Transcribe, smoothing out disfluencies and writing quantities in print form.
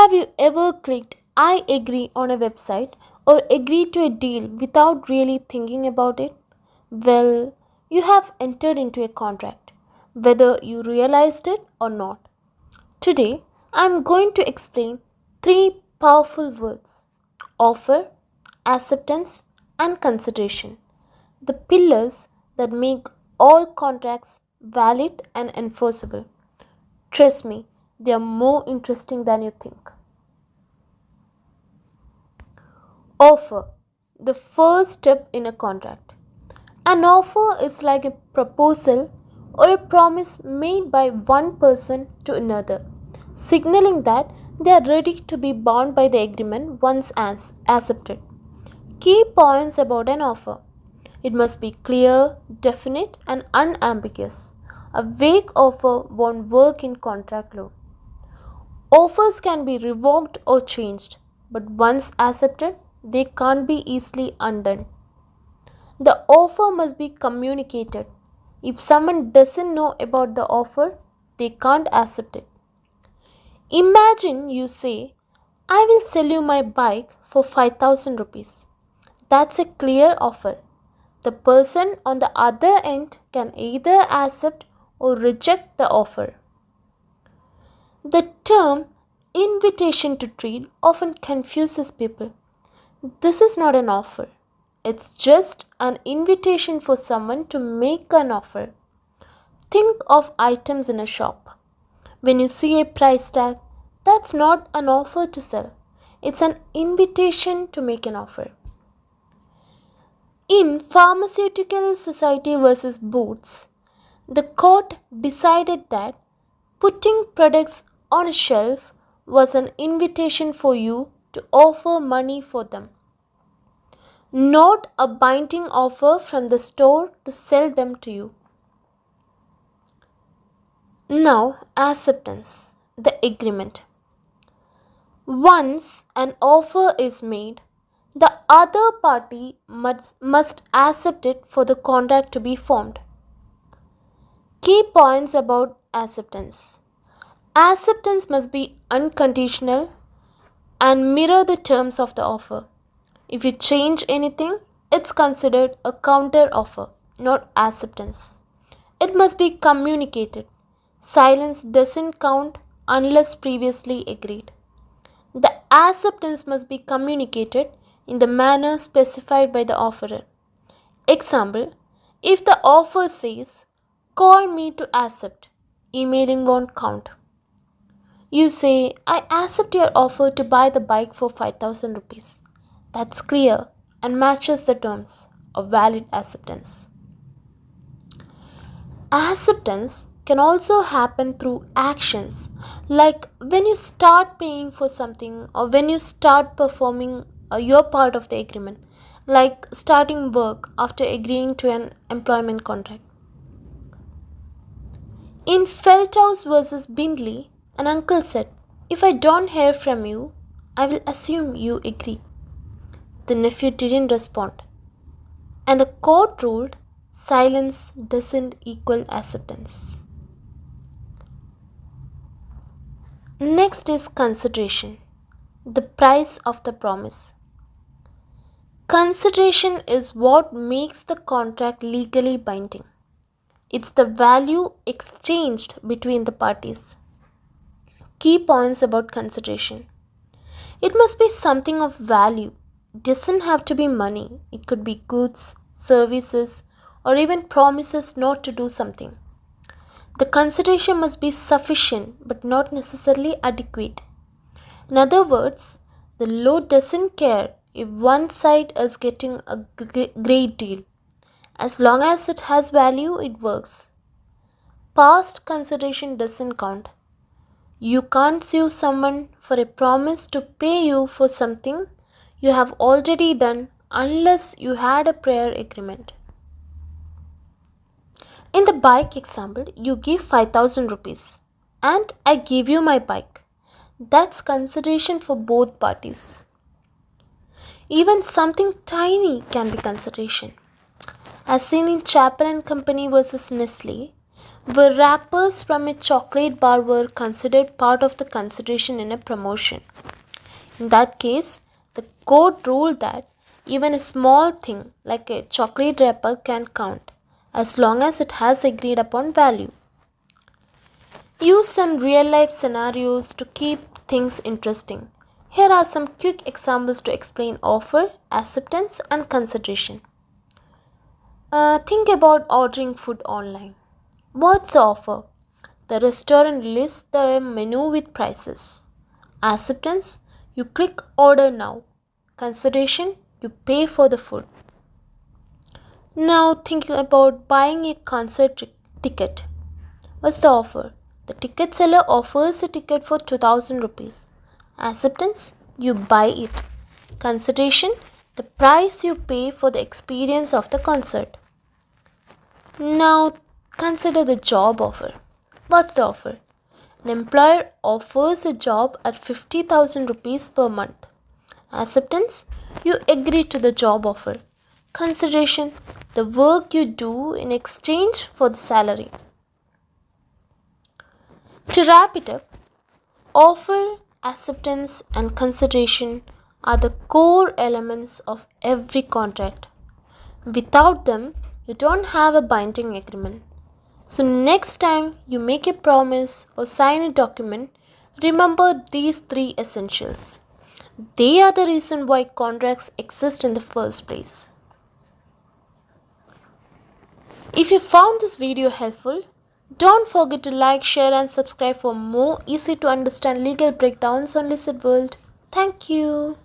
Have you ever clicked I agree on a website or agreed to a deal without really thinking about it? Well, you have entered into a contract, whether you realized it or not. Today, I am going to explain three powerful words: offer, acceptance, and consideration. The pillars that make all contracts valid and enforceable. Trust me, they are more interesting than you think. Offer, the first step in a contract. An offer is like a proposal or a promise made by one person to another, signaling that they are ready to be bound by the agreement once accepted. Key points about an offer: it must be clear, definite, and unambiguous. A vague offer won't work in contract law. Offers can be revoked or changed, but once accepted, they can't be easily undone. The offer must be communicated. If someone doesn't know about the offer, they can't accept it. Imagine you say, I will sell you my bike for 5000 rupees. That's a clear offer. The person on the other end can either accept or reject the offer. The term invitation to trade often confuses people. This is not an offer. It's just an invitation for someone to make an offer. Think of items in a shop. When you see a price tag, that's not an offer to sell. It's an invitation to make an offer. In Pharmaceutical Society versus Boots, the court decided that putting products on a shelf was an invitation for you to offer money for them, not a binding offer from the store to sell them to you. Now, acceptance, the agreement. Once an offer is made, the other party must accept it for the contract to be formed. Key points about acceptance. Acceptance must be unconditional and mirror the terms of the offer. If you change anything, it's considered a counter offer, not acceptance. It must be communicated. Silence doesn't count unless previously agreed. The acceptance must be communicated in the manner specified by the offerer. Example, if the offer says, call me to accept, emailing won't count. You say, I accept your offer to buy the bike for 5000 rupees. That's clear and matches the terms of valid acceptance. Acceptance can also happen through actions, like when you start paying for something or when you start performing your part of the agreement, like starting work after agreeing to an employment contract. In Feldhaus versus Bindley, an uncle said, if I don't hear from you, I will assume you agree. The nephew didn't respond, and the court ruled silence doesn't equal acceptance. Next is consideration, the price of the promise. Consideration is what makes the contract legally binding. It's the value exchanged between the parties. Key points about consideration. It must be something of value. It doesn't have to be money. It could be goods, services, or even promises not to do something. The consideration must be sufficient but not necessarily adequate. In other words, the law doesn't care if one side is getting a great deal. As long as it has value, it works. Past consideration doesn't count. You can't sue someone for a promise to pay you for something you have already done unless you had a prior agreement. In the bike example, you give 5000 rupees and I give you my bike. That's consideration for both parties. Even something tiny can be consideration. As seen in Chapel and Company versus Nestle, Were wrappers from a chocolate bar were considered part of the consideration in a promotion. In that case, the court ruled that even a small thing like a chocolate wrapper can count as long as it has agreed upon value. Use some real life scenarios to keep things interesting. Here are some quick examples to explain offer, acceptance, and consideration. Think about ordering food online. What's the offer? The restaurant lists the menu with prices. Acceptance, you click order now. Consideration, you pay for the food. Now think about buying a concert ticket. What's the offer? The ticket seller offers a ticket for 2000 rupees. Acceptance, you buy it. Consideration, the price you pay for the experience of the concert. Now consider the job offer. What's the offer? An employer offers a job at 50,000 rupees per month. Acceptance, you agree to the job offer. Consideration, the work you do in exchange for the salary. To wrap it up, offer, acceptance, and consideration are the core elements of every contract. Without them, you don't have a binding agreement. So, next time you make a promise or sign a document, remember these three essentials. They are the reason why contracts exist in the first place. If you found this video helpful, don't forget to like, share, and subscribe for more easy to understand legal breakdowns on Lizard World. Thank you.